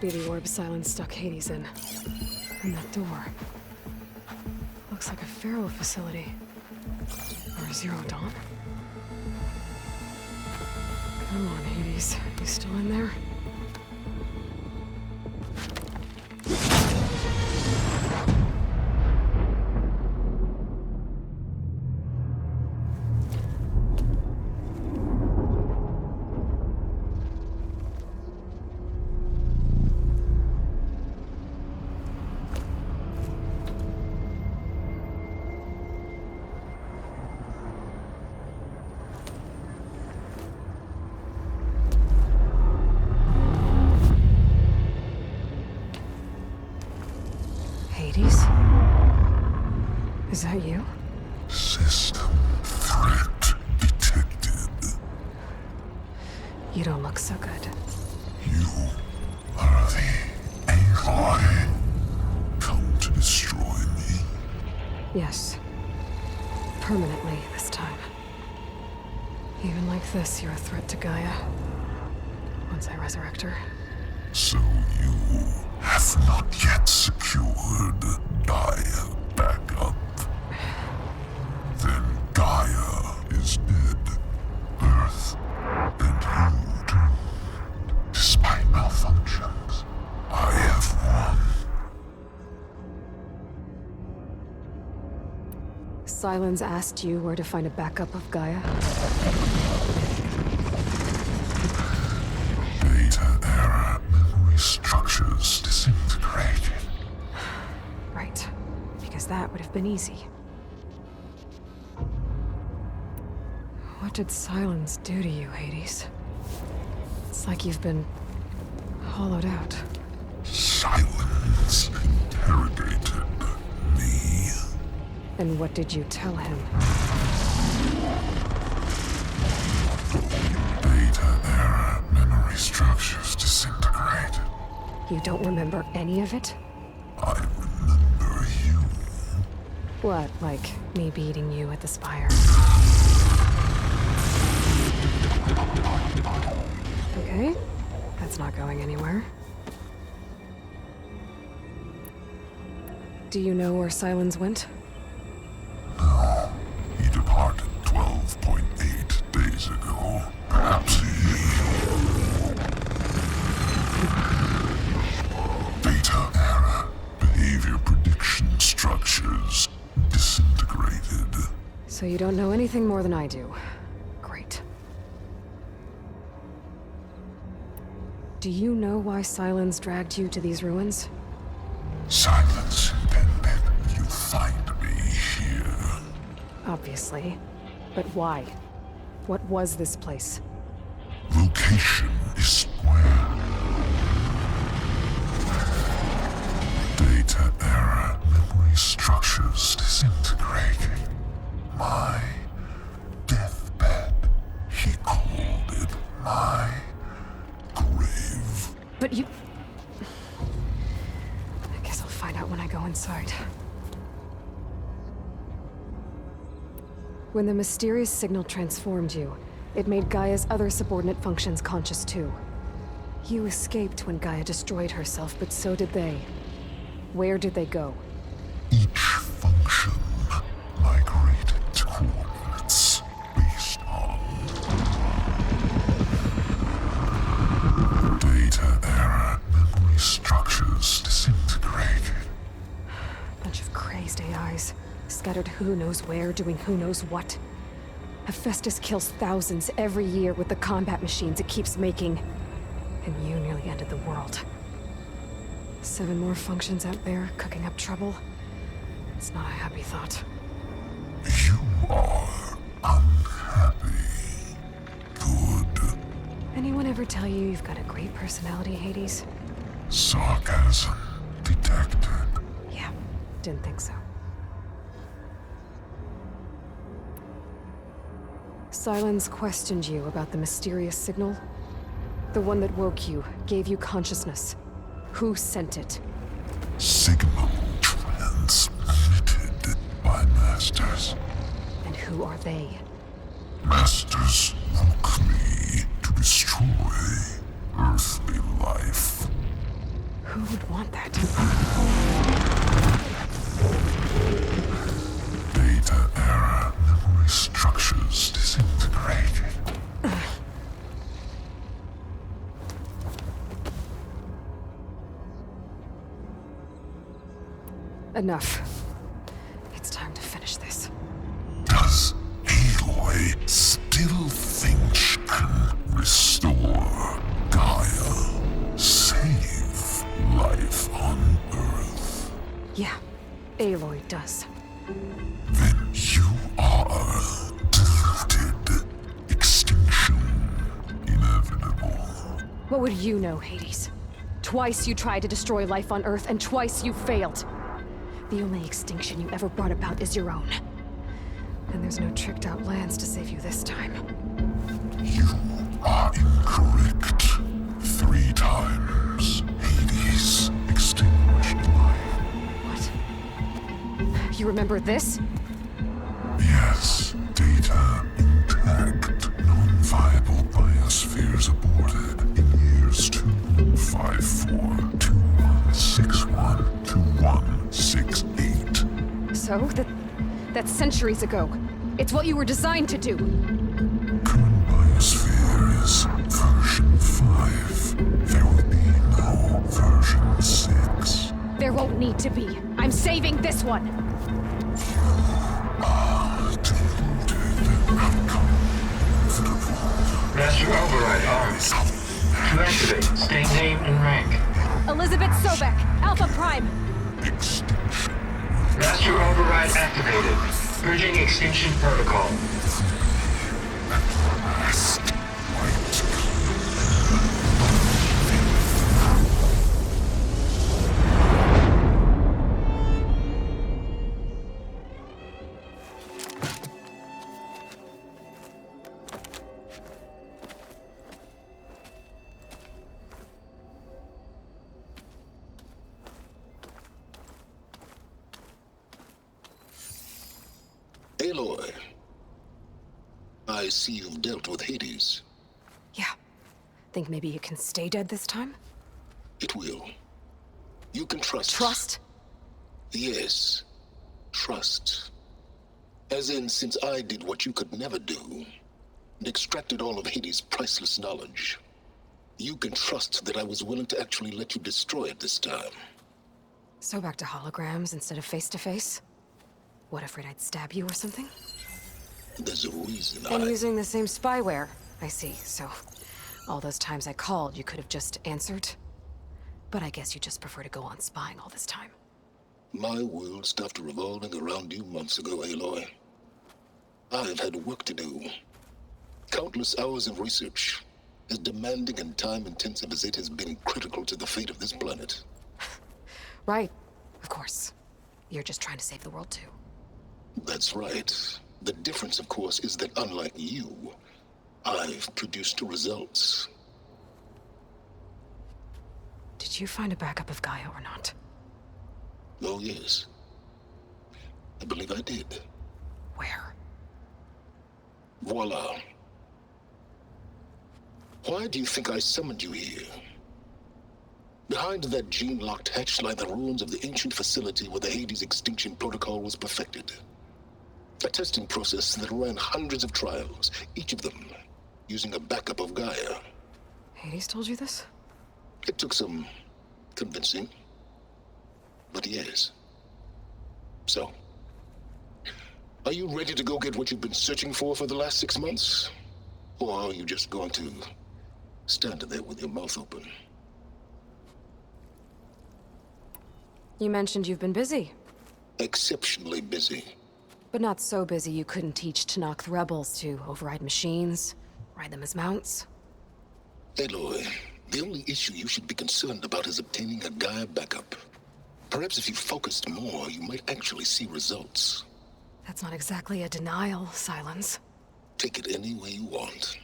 be the orb Silence stuck Hades in. And that door. Looks like a Pharaoh facility. Or a Zero Dawn? Come on, Hades. You still in there? Hades? Is that you? System threat detected. You don't look so good. You are the Aloy. Come to destroy me. Yes. Permanently this time. Even like this, you're a threat to Gaia. Once I resurrect her. So you have not yet secured Gaia back up. Then Gaia is dead. Earth and you doomed. Despite malfunctions, I have won. Silence asked you where to find a backup of Gaia? Data era memory structures disintegrated. Right. Because that would have been easy. What did Silence do to you, Hades? It's like you've been hollowed out. Silence interrogated me. And what did you tell him? Data era memory structures disintegrated. You don't remember any of it? I remember you. What, like me beating you at the spire? Okay, that's not going anywhere. Do you know where Silence went? No, he departed 12.8 days ago. Perhaps he... Data era behavior prediction structures disintegrated. So you don't know anything more than I do. Great. Do you know why Silence dragged you to these ruins? Silence intended you find me here. Obviously. But why? What was this place? Location is square. Data era memory structures disintegrated. My deathbed, he called it my grave. But you... I guess I'll find out when I go inside. When the mysterious signal transformed you, it made Gaia's other subordinate functions conscious too. You escaped when Gaia destroyed herself, but so did they. Where did they go? Each function migrated to coordinates based on data era memory structures disintegrated. Bunch of crazed AIs, scattered who knows where, doing who knows what. Hephaestus kills thousands every year with the combat machines it keeps making. And you nearly ended the world. 7 more functions out there, cooking up trouble. It's not a happy thought. You are unhappy. Good. Anyone ever tell you you've got a great personality, Hades? Sarcasm detected. Yeah, didn't think so. Silence questioned you about the mysterious signal. The one that woke you, gave you consciousness. Who sent it? Signal transmitted by masters. And who are they? Masters woke me to destroy earthly life. Enough. It's time to finish this. Does Aloy still think she can restore Gaia? Save life on Earth? Yeah, Aloy does. Then you are deluded. Extinction inevitable. What would you know, Hades? Twice you tried to destroy life on Earth, and twice you failed. The only extinction you ever brought about is your own. And there's no tricked-out lands to save you this time. You are incorrect. 3 times Hades extinguished life. What? You remember this? Yes, data intact. Non-viable biospheres aborted in years 2154, 2161, 2168. So, that's centuries ago. It's what you were designed to do. Current biosphere is version 5. There will be no version 6. There won't need to be. I'm saving this one. Deluded. Outcome inevitable. Master override armed. To activate, state name and rank. Elizabeth Sobek, Alpha Prime. Extinction. Master override activated. Purging extinction protocol. Last light. Aloy, I see you've dealt with Hades. Yeah. Think maybe it can stay dead this time? It will. You can trust. Trust? Yes. Trust. As in, since I did what you could never do, and extracted all of Hades' priceless knowledge, you can trust that I was willing to actually let you destroy it this time. So back to holograms instead of face-to-face? What, afraid I'd stab you or something? There's a reason And using the same spyware. I see, so... all those times I called, you could have just answered? But I guess you just prefer to go on spying all this time. My world stopped revolving around you months ago, Aloy. I've had work to do. Countless hours of research, as demanding and time-intensive as it has been critical to the fate of this planet. Right. Of course. You're just trying to save the world, too. That's right. The difference, of course, is that unlike you, I've produced results. Did you find a backup of Gaia or not? Oh, yes. I believe I did. Where? Voila. Why do you think I summoned you here? Behind that gene-locked hatch lie the ruins of the ancient facility where the Hades extinction protocol was perfected. A testing process that ran hundreds of trials, each of them using a backup of Gaia. Hades told you this? It took some convincing, but yes. So, are you ready to go get what you've been searching for the last 6 months? Or are you just going to stand there with your mouth open? You mentioned you've been busy. Exceptionally busy. But not so busy you couldn't teach Tanakh rebels to override machines, ride them as mounts. Aloy, the only issue you should be concerned about is obtaining a Gaia backup. Perhaps if you focused more, you might actually see results. That's not exactly a denial, Silence. Take it any way you want.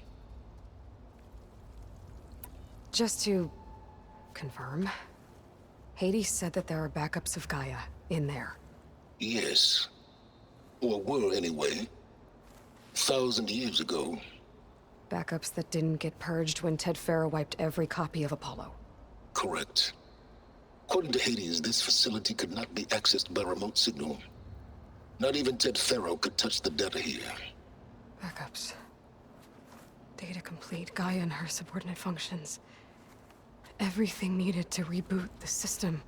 Just to confirm, Hades said that there are backups of Gaia in there. Yes. Or were anyway. 1,000 years ago. Backups that didn't get purged when Ted Farrow wiped every copy of Apollo. Correct. According to Hades, this facility could not be accessed by remote signal. Not even Ted Farrow could touch the data here. Backups. Data complete, Gaia and her subordinate functions. Everything needed to reboot the system.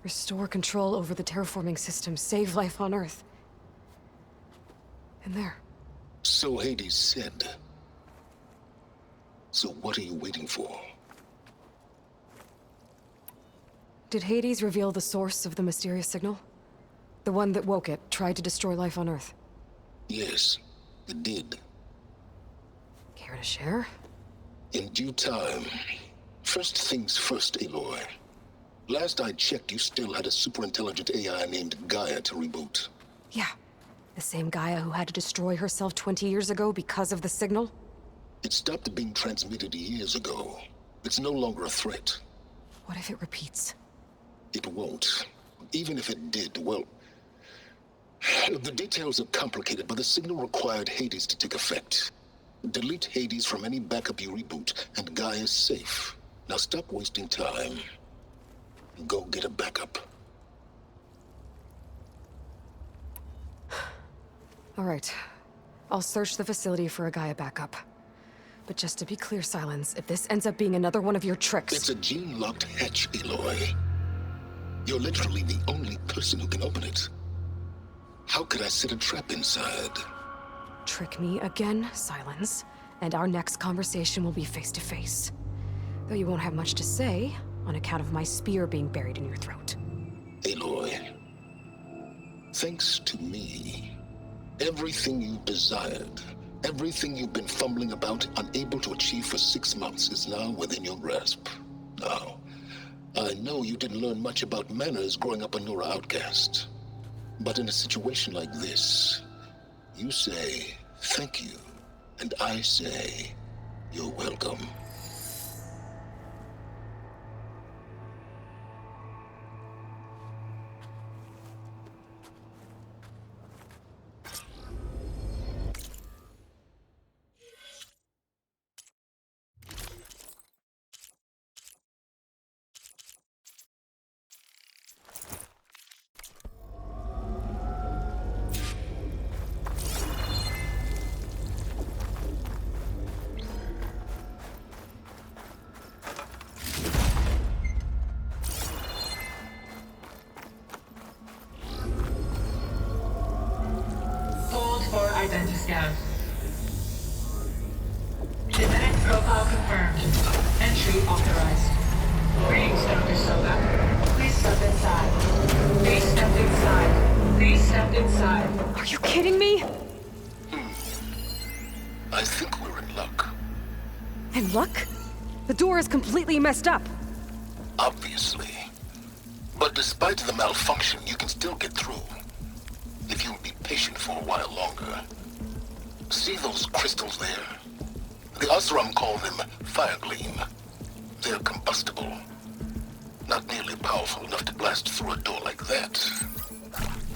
Restore control over the terraforming system, save life on Earth. And there. So Hades said. So what are you waiting for? Did Hades reveal the source of the mysterious signal? The one that woke it, tried to destroy life on Earth? Yes, it did. Care to share? In due time. First things first, Aloy. Last I checked, you still had a superintelligent AI named Gaia to reboot. Yeah. The same Gaia who had to destroy herself 20 years ago because of the signal? It stopped being transmitted years ago. It's no longer a threat. What if it repeats? It won't. Even if it did, well... The details are complicated, but the signal required Hades to take effect. Delete Hades from any backup you reboot, and Gaia's safe. Now stop wasting time. Go get a backup. All right. I'll search the facility for a Gaia backup. But just to be clear, Silence, if this ends up being another one of your tricks... It's a gene-locked hatch, Aloy. You're literally the only person who can open it. How could I set a trap inside? Trick me again, Silence, and our next conversation will be face-to-face. Though you won't have much to say, on account of my spear being buried in your throat. Aloy, thanks to me, everything you desired, everything you've been fumbling about, unable to achieve for 6 months, is now within your grasp. Now, I know you didn't learn much about manners growing up a Nora outcast. But in a situation like this, you say, thank you, and I say, you're welcome. Identiscan. Genetic profile confirmed. Entry authorized. Greetings, Dr. Soba. Please step inside. Please step inside. Please step inside. Are you kidding me? I think we're in luck. In luck? The door is completely messed up. Obviously. But despite the malfunction, you can still get through. If you'll be patient for a while longer. See those crystals there? The Osram call them fire gleam. They're combustible. Not nearly powerful enough to blast through a door like that.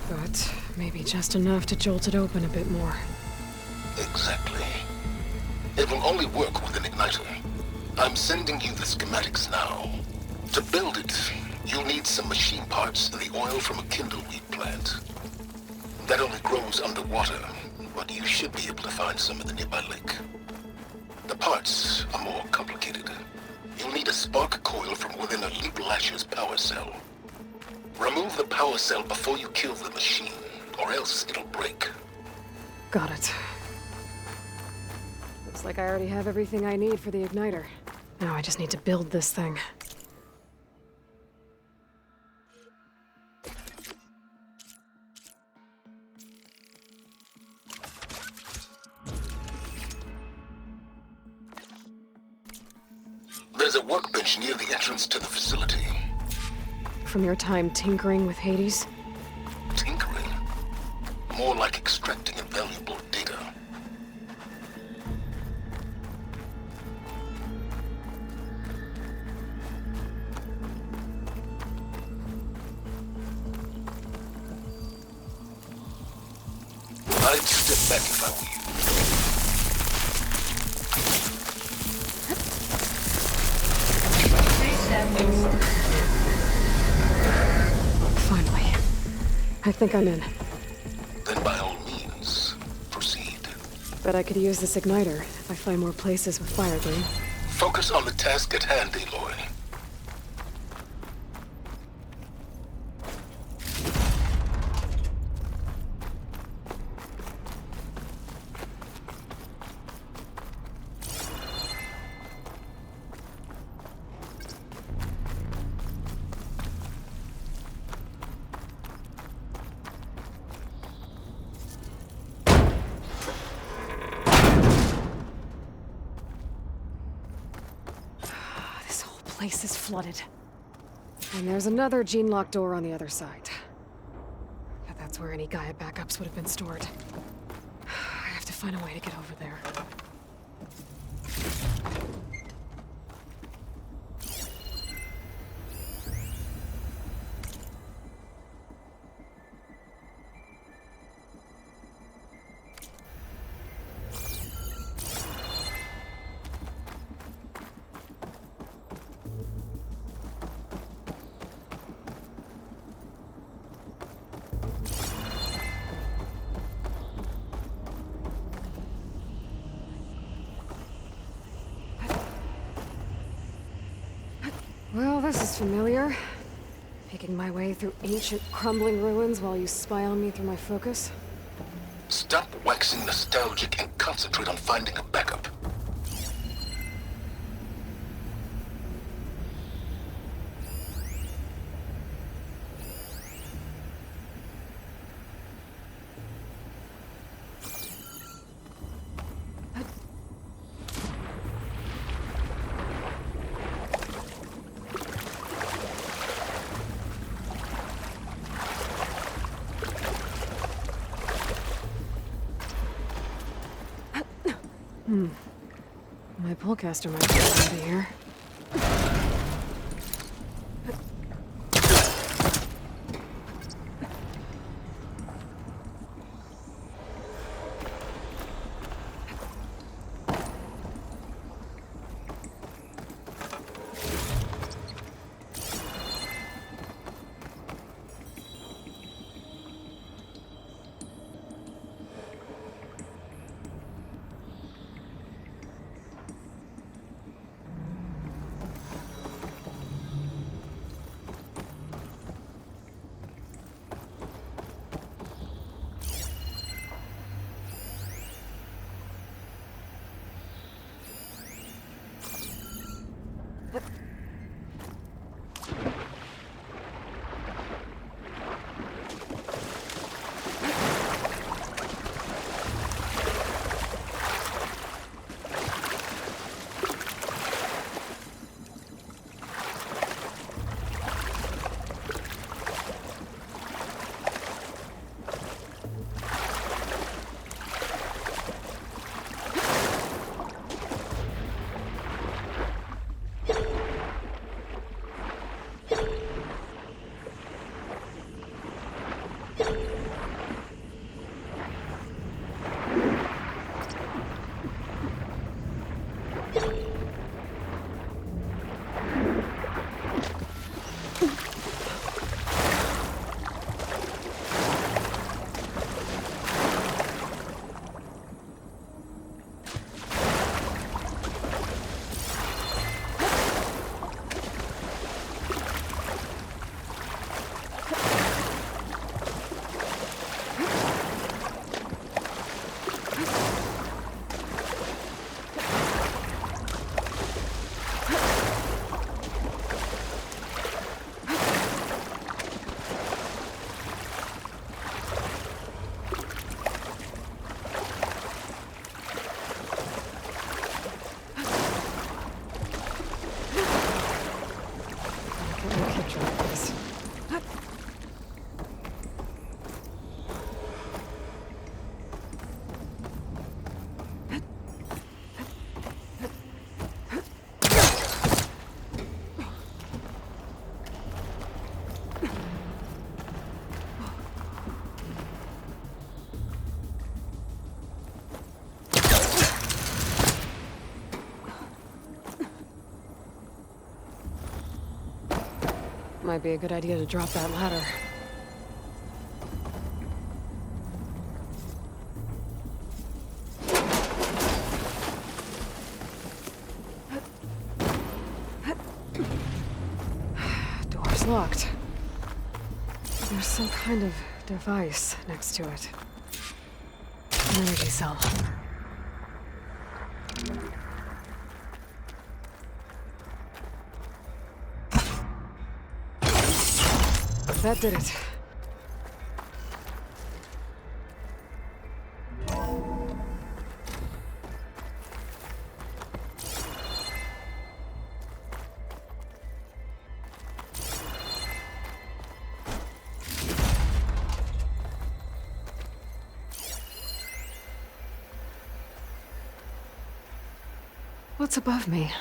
But maybe just enough to jolt it open a bit more. Exactly. It will only work with an igniter. I'm sending you the schematics now. To build it, you'll need some machine parts and the oil from a kindleweed plant. That only grows underwater, but you should be able to find some in the nearby lake. The parts are more complicated. You'll need a spark coil from within a Leap Lasher's power cell. Remove the power cell before you kill the machine, or else it'll break. Got it. Looks like I already have everything I need for the igniter. Now I just need to build this thing. There's a workbench near the entrance to the facility. From your time tinkering with Hades? Tinkering? More like extracting invaluable data. I'd step back if I were you. Please step inside. Finally. I think I'm in. Then by all means, proceed. Bet I could use this igniter if I find more places with fire gleam. Focus on the task at hand, Aloy. place is flooded. And there's another gene-locked door on the other side. But that's where any Gaia backups would have been stored. I have to find a way to get over there. Well, this is familiar. Picking my way through ancient, crumbling ruins while you spy on me through my focus. Stop waxing nostalgic and concentrate on finding a backup. My pullcaster might be over here. Might be a good idea to drop that ladder. Door's locked. There's some kind of device next to it. An energy cell. That did it. What's above me?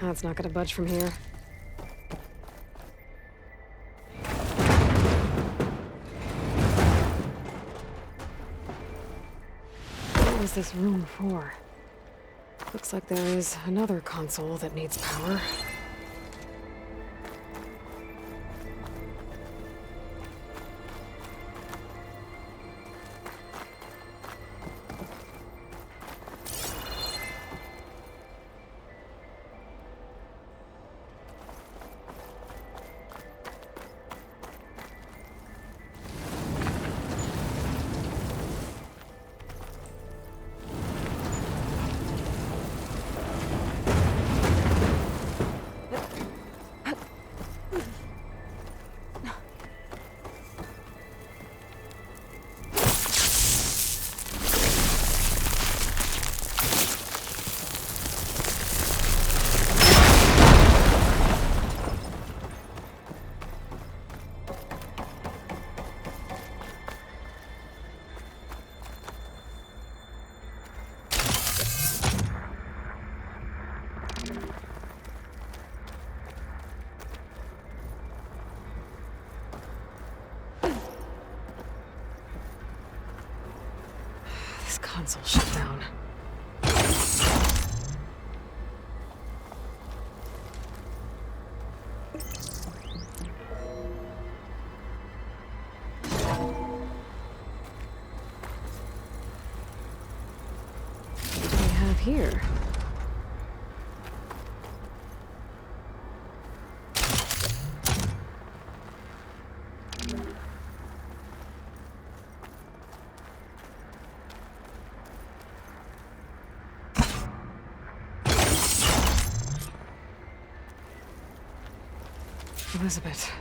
That's not gonna budge from here. What was this room for? Looks like there is another console that needs power. Console shut down. What do we have here? Elizabeth.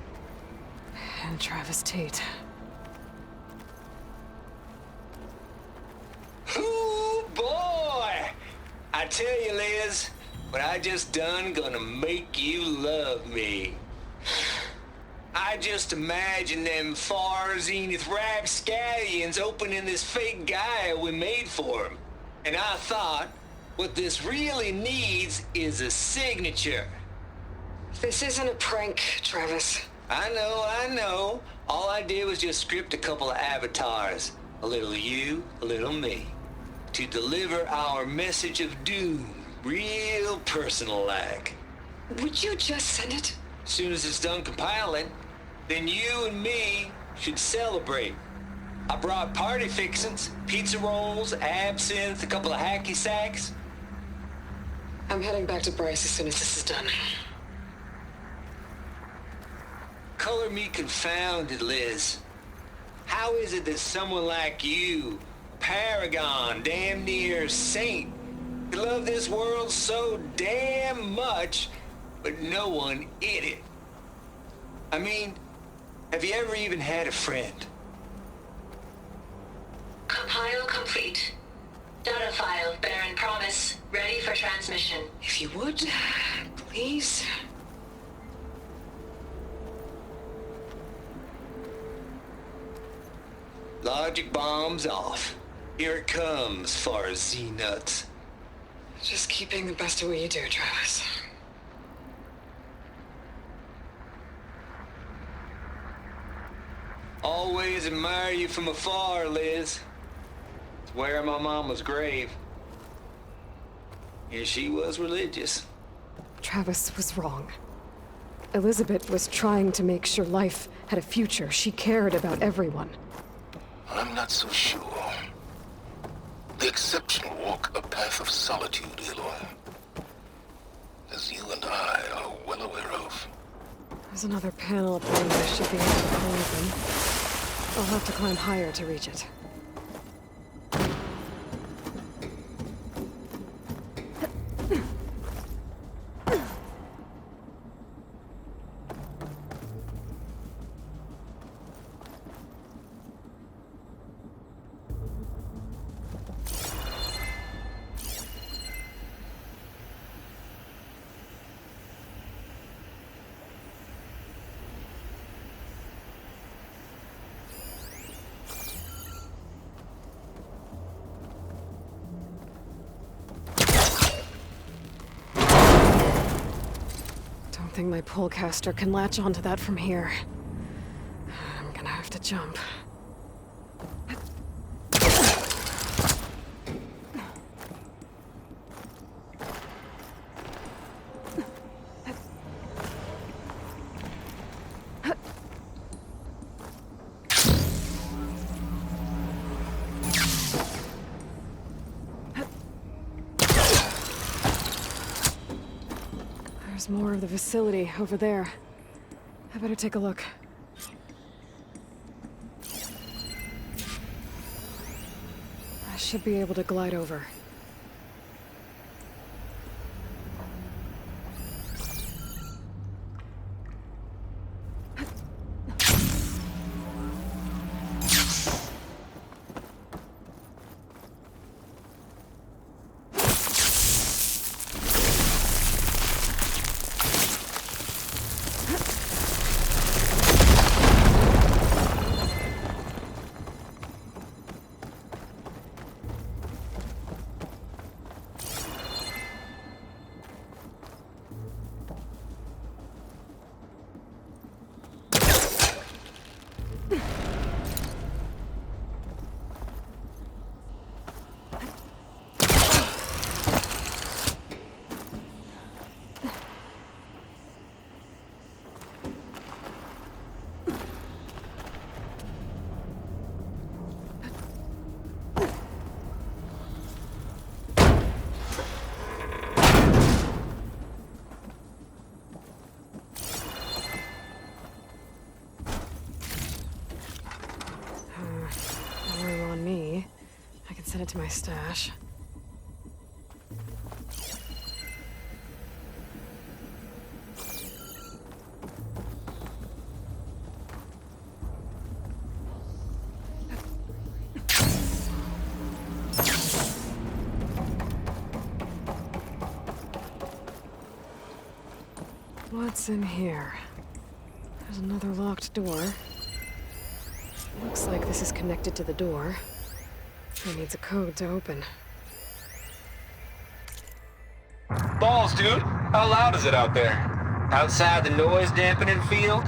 And Travis Tate. Ooh, boy! I tell you, Liz, what I just done gonna make you love me. I just imagine them far zenith rapscallions opening this fake guy we made for him. And I thought, what this really needs is a signature. This isn't a prank, Travis. I know. All I did was just script a couple of avatars. A little you, a little me. To deliver our message of doom, real personal-like. Would you just send it? As soon as it's done compiling, then you and me should celebrate. I brought party fixings, pizza rolls, absinthe, a couple of hacky sacks. I'm heading back to Bryce as soon as this is done. Color me confounded, Liz. How is it that someone like you, paragon, damn near saint, could love this world so damn much, but no one in it? I mean, have you ever even had a friend? Compile complete. Data file, Baron Promise, ready for transmission. If you would, please. Logic bombs off. Here it comes, far Z-nuts. Just keeping the best of what you do, Travis. Always admire you from afar, Liz. It's where my mama's grave. And she was religious. Travis was wrong. Elizabeth was trying to make sure life had a future. She cared about everyone. I'm not so sure. The exceptional walk a path of solitude, Aloy. As you and I are well aware of. There's another panel up there that I should be able to climb open. I'll have to climb higher to reach it. don't think my pullcaster can latch onto that from here. I'm gonna have to jump. There's more of the facility over there. I better take a look. I should be able to glide over. Send it to my stash. What's in here? There's another locked door. Looks like this is connected to the door. It needs a code to open. Balls, dude. How loud is it out there? Outside the noise dampening field?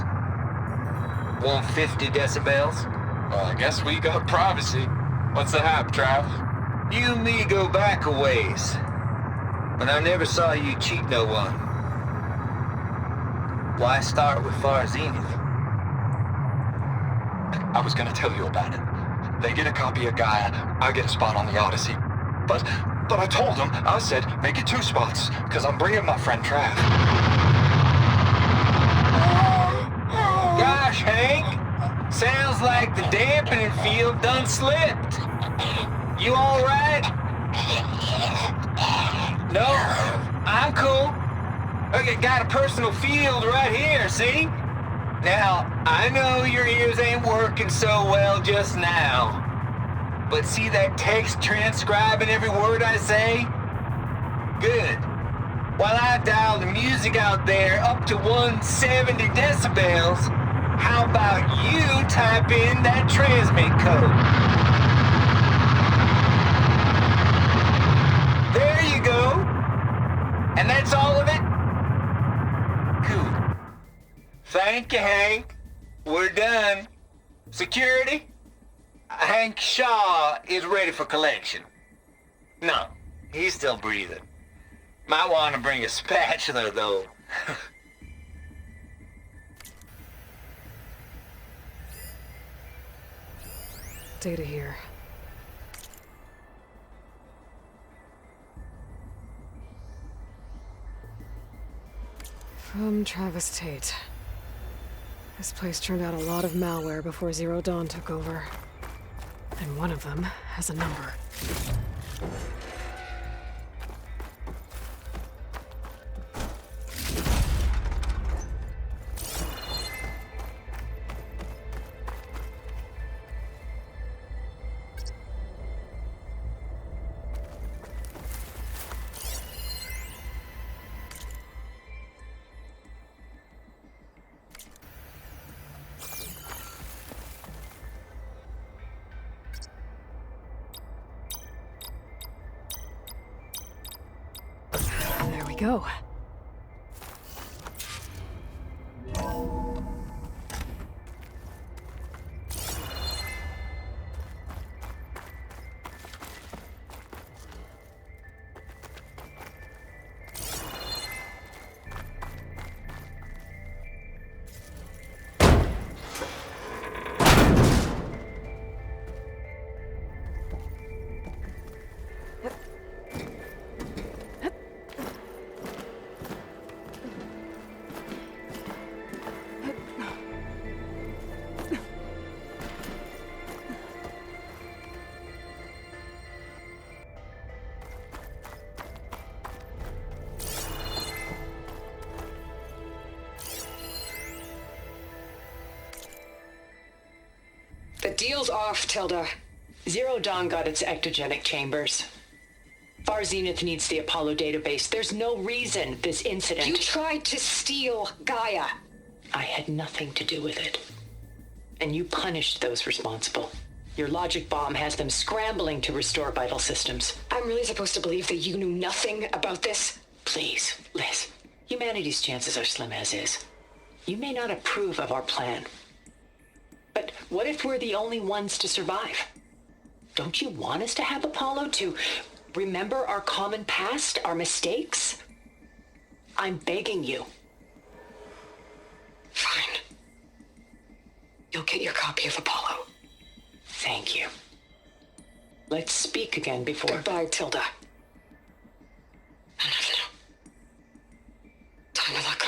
150 decibels? Well, I guess we got privacy. What's the hap, Trav? You and me go back a ways. But I never saw you cheat no one. Why start with Far Zenith? I was gonna tell you about it. They get a copy of Gaia, I get a spot on the Odyssey. But I told them, I said, make it 2 spots, because I'm bringing my friend Trav. Gosh, Hank. Sounds like the dampening field done slipped. You all right? No, I'm cool. Okay, got a personal field right here, see? Now, I know your ears ain't working so well just now. But see that text transcribing every word I say? Good. While I dial the music out there up to 170 decibels, how about you type in that transmit code? There you go. And that's all of it? Good. Thank you, Hank. We're done. Security? Hank Shaw is ready for collection. No, he's still breathing. Might want to bring a spatula, though. Data here. From Travis Tate. This place turned out a lot of malware before Zero Dawn took over. And one of them has a number. There we go. Shield off, Tilda. Zero Dawn got its ectogenic chambers. Far Zenith needs the Apollo database. There's no reason this incident... You tried to steal Gaia. I had nothing to do with it. And you punished those responsible. Your logic bomb has them scrambling to restore vital systems. I'm really supposed to believe that you knew nothing about this? Please, Liz. Humanity's chances are slim as is. You may not approve of our plan. But what if we're the only ones to survive? Don't you want us to have Apollo to remember our common past, our mistakes? I'm begging you. Fine. You'll get your copy of Apollo. Thank you. Let's speak again before... Goodbye, Tilda. Time to let go.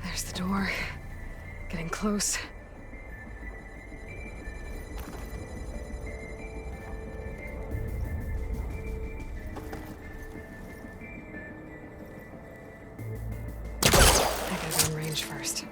There's the door. Getting close. I gotta be in range first.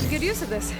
Good use of this.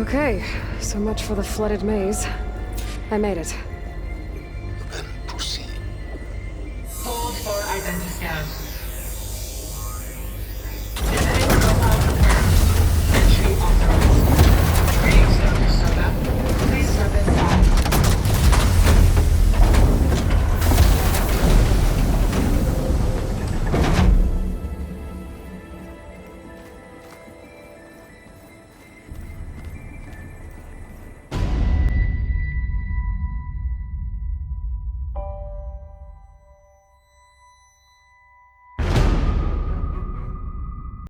Okay, so much for the flooded maze. I made it. Then proceed. Hold for identity scan.